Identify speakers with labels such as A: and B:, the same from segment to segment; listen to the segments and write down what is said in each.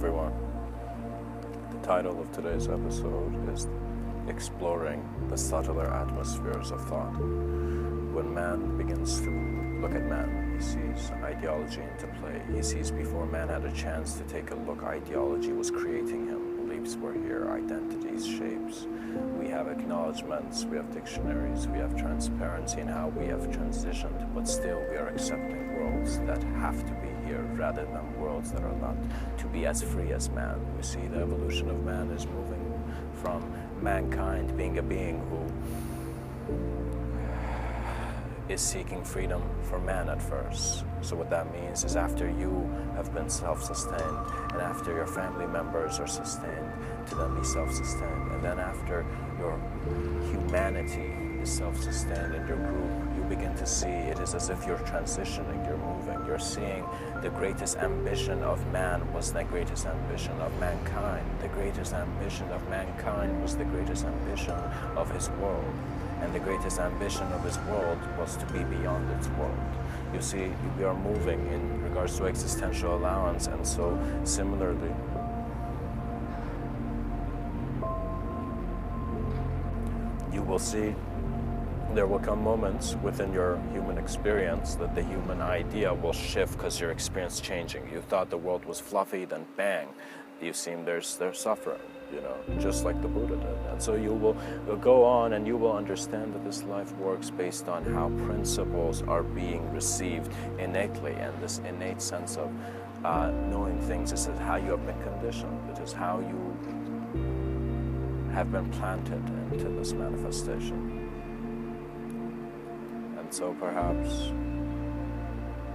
A: everyone. The title of today's episode is Exploring the Subtler Atmospheres of Thought. When man begins to look at man, he sees ideology into play. He sees before man had a chance to take a look, ideology was creating him. Beliefs were here, identities, shapes. We have acknowledgements, we have dictionaries, we have transparency in how we have transitioned, but still we are accepting worlds that have to be here rather than worlds that are not to be as free as man. We see the evolution of man is moving from mankind being a being who is seeking freedom for man at first. So what that means is after you have been self-sustained and after your family members are sustained, to then be self-sustained, and then after your humanity is self-sustained in your group, you begin to see it is as if you're transitioning, you're moving, you're seeing the greatest ambition of man was the greatest ambition of mankind. The greatest ambition of mankind was the greatest ambition of his world. And the greatest ambition of his world was to be beyond its world. You see, we are moving in regards to existential allowance, and so similarly, you will see there will come moments within your human experience that the human idea will shift because your experience changing. You thought the world was fluffy, then bang, you see there's suffering. You know, just like the Buddha did. And so you'll go on and you will understand that this life works based on how principles are being received innately, and this innate sense of knowing things. This is how you have been conditioned. It is how you have been planted into this manifestation. And so perhaps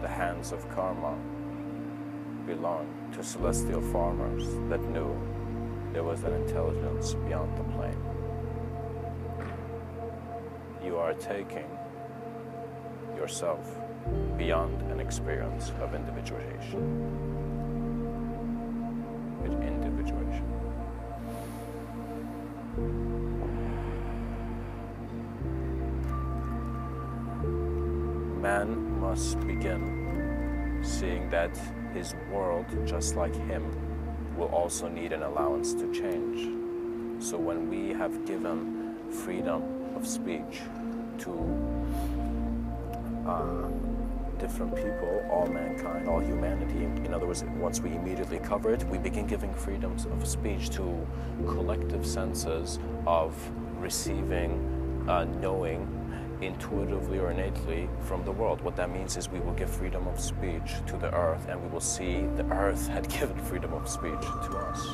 A: the hands of karma belong to celestial farmers that knew there was an intelligence beyond the plane. You are taking yourself beyond an experience of individuation. Man must begin seeing that his world, just like him, will also need an allowance to change. So when we have given freedom of speech to different people, all mankind, all humanity, in other words, once we immediately cover it, we begin giving freedoms of speech to collective senses of receiving, knowing, intuitively or innately from the world. What that means is we will give freedom of speech to the earth, and we will see the earth had given freedom of speech to us.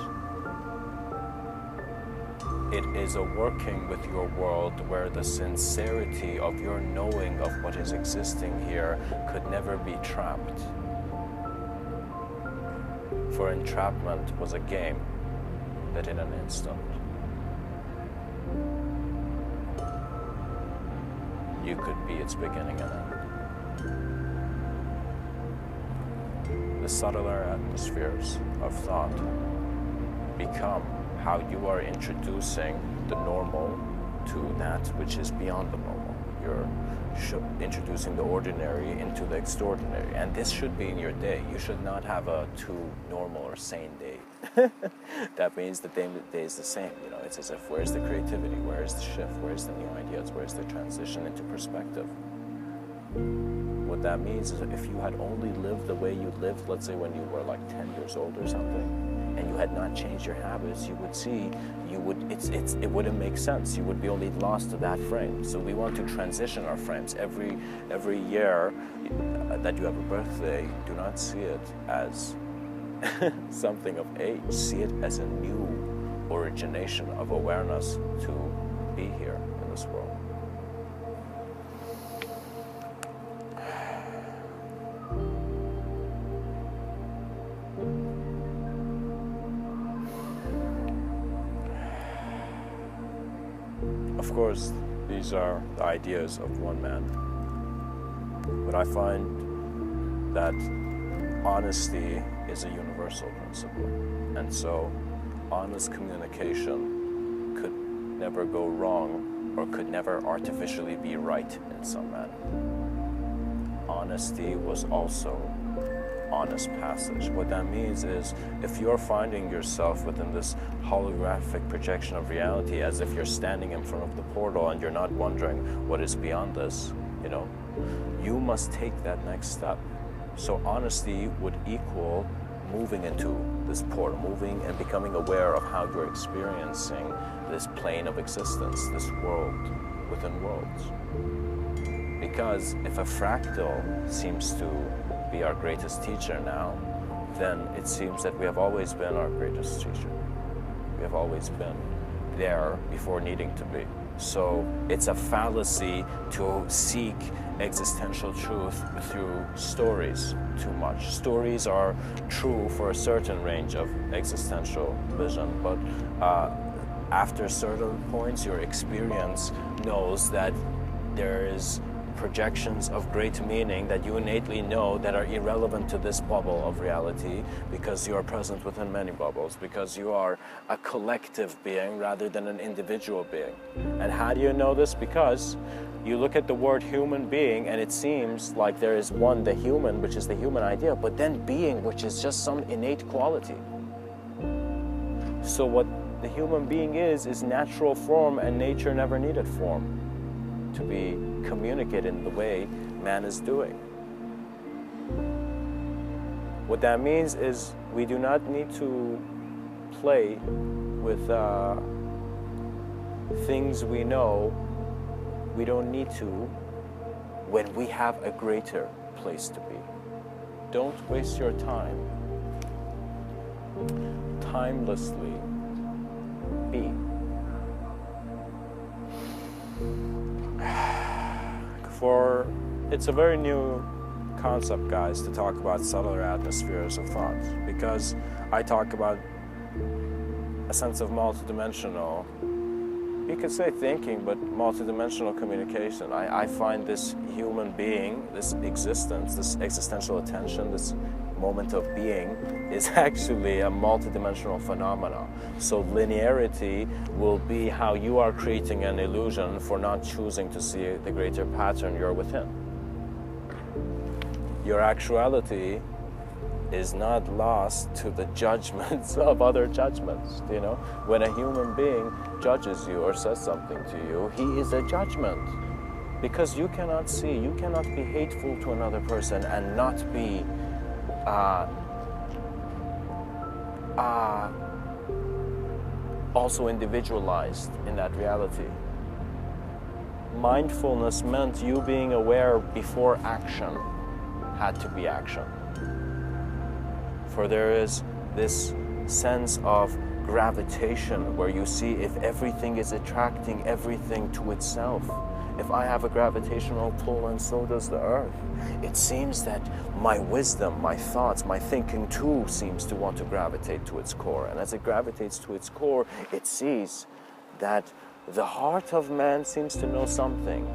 A: It is a working with your world where the sincerity of your knowing of what is existing here could never be trapped. For entrapment was a game that in an instant you could be its beginning and end. The subtler atmospheres of thought become how you are introducing the normal to that which is beyond the normal. You're introducing the ordinary into the extraordinary. And this should be in your day. You should not have a too normal or sane day. That means the day is the same. You know, it's as if, where's the creativity? Where's the shift? Where's the new ideas? Where's the transition into perspective? What that means is if you had only lived the way you lived, let's say when you were like 10 years old or something, and you had not changed your habits, you would see, it wouldn't make sense. You would be only lost to that frame. So we want to transition our frames. Every year that you have a birthday, do not see it as something of age. See it as a new origination of awareness to be here in this world. Of course, these are the ideas of one man, but I find that honesty is a universal principle, and so honest communication could never go wrong or could never artificially be right in some manner. Honesty was also honest passage. What that means is, if you're finding yourself within this holographic projection of reality, as if you're standing in front of the portal and you're not wondering what is beyond this, you must take that next step. So honesty would equal moving into this portal, moving and becoming aware of how you're experiencing this plane of existence, this world within worlds. Because if a fractal seems to be our greatest teacher now, then it seems that we have always been our greatest teacher. We have always been there before needing to be. So it's a fallacy to seek existential truth through stories too much. Stories are true for a certain range of existential vision, but after certain points, your experience knows that there is projections of great meaning that you innately know that are irrelevant to this bubble of reality, because you are present within many bubbles, because you are a collective being rather than an individual being. And how do you know this? Because you look at the word human being and it seems like there is one, the human, which is the human idea, but then being, which is just some innate quality. So what the human being is natural form, and nature never needed form to be communicated in the way man is doing. What that means is we do not need to play with things we know. We don't need to when we have a greater place to be. Don't waste your time. Timelessly be. It's a very new concept, guys, to talk about subtler atmospheres of thought, because I talk about a sense of multidimensional, you could say thinking, but multidimensional communication. I find this human being, this existence, this existential attention, this moment of being is actually a multidimensional phenomena. So linearity will be how you are creating an illusion for not choosing to see the greater pattern you're within. Your actuality is not lost to the judgments of other judgments. When a human being judges you or says something to you, he is a judgment. Because you cannot be hateful to another person and not be also individualized in that reality. Mindfulness meant you being aware before action had to be action. For there is this sense of gravitation where you see if everything is attracting everything to itself. If I have a gravitational pull, and so does the earth, it seems that my wisdom, my thoughts, my thinking too seems to want to gravitate to its core. And as it gravitates to its core, it sees that the heart of man seems to know something,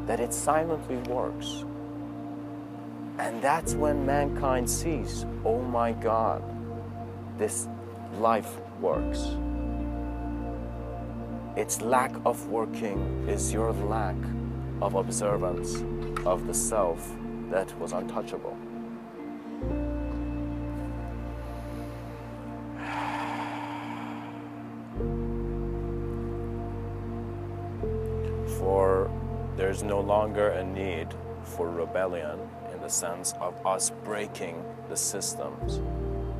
A: that it silently works. And that's when mankind sees, oh my God, this life works. Its lack of working is your lack of observance of the self that was untouchable. For there's no longer a need for rebellion in the sense of us breaking the systems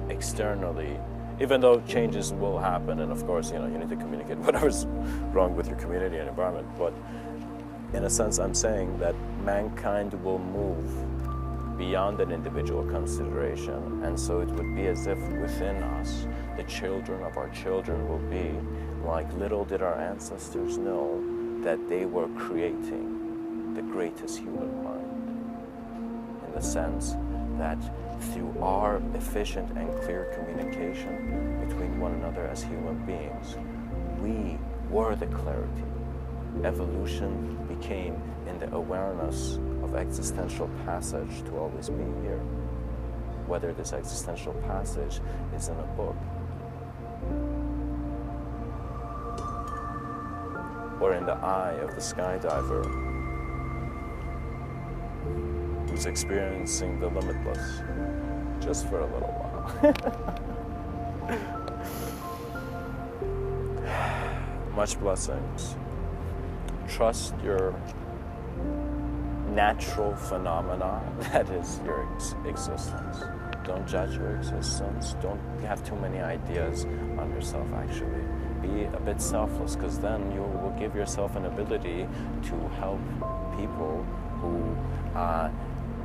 A: externally, even though changes will happen, and of course, you need to communicate whatever's wrong with your community and environment. But in a sense, I'm saying that mankind will move beyond an individual consideration, and so it would be as if within us, the children of our children will be like, little did our ancestors know that they were creating the greatest human mind, in the sense that through our efficient and clear communication between one another as human beings, we were the clarity. Evolution became in the awareness of existential passage to always be here. Whether this existential passage is in a book, or in the eye of the skydiver who's experiencing the limitless. just for a little while. Much blessings. Trust your natural phenomena that is your existence. Don't judge your existence. Don't have too many ideas on yourself, actually. Be a bit selfless, because then you will give yourself an ability to help people who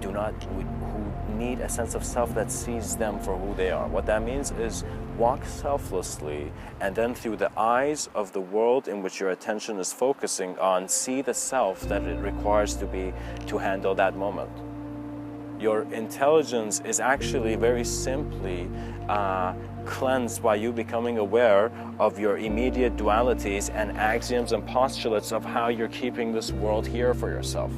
A: who need a sense of self that sees them for who they are. What that means is walk selflessly, and then through the eyes of the world in which your attention is focusing on, see the self that it requires to handle that moment. Your intelligence is actually very simply cleansed by you becoming aware of your immediate dualities and axioms and postulates of how you're keeping this world here for yourself.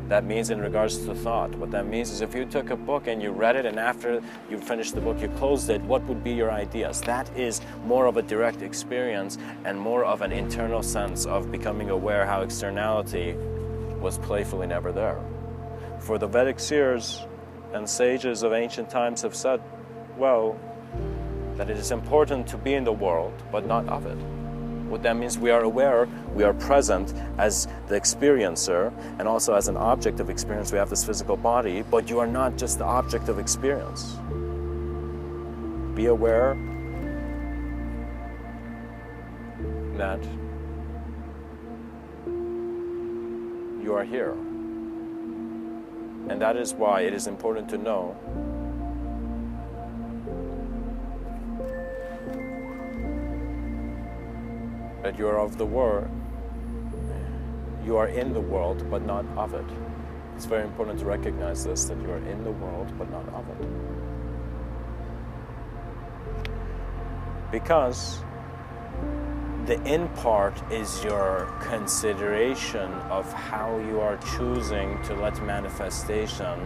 A: That means in regards to thought. What that means is if you took a book and you read it, and after you finished the book you closed it, what would be your ideas? That is more of a direct experience and more of an internal sense of becoming aware how externality was playfully never there. For the Vedic seers and sages of ancient times have said, well, that it is important to be in the world, but not of it. What that means, we are aware, we are present as the experiencer, and also as an object of experience. We have this physical body, but you are not just the object of experience. Be aware that you are here. And that is why it is important to know that you are of the world, you are in the world, but not of it. It's very important to recognize this, that you are in the world, but not of it. Because the in part is your consideration of how you are choosing to let manifestation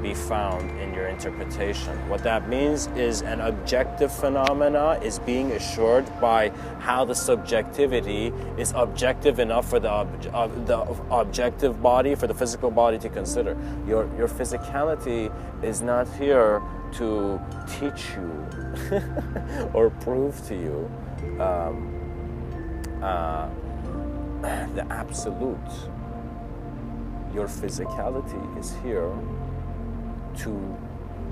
A: be found in your interpretation. What that means is an objective phenomena is being assured by how the subjectivity is objective enough for the objective body, for the physical body to consider. Your physicality is not here to teach you or prove to you the absolute. Your physicality is here to,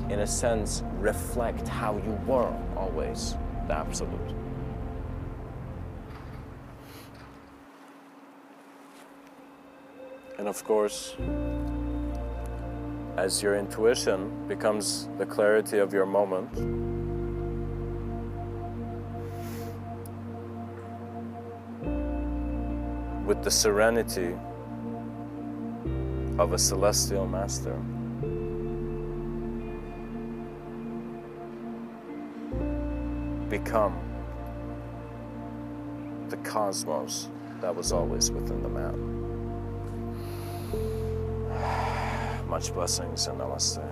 A: in a sense, reflect how you were always, the absolute. And of course, as your intuition becomes the clarity of your moment, with the serenity of a celestial master, become the cosmos that was always within the man. Much blessings and namaste.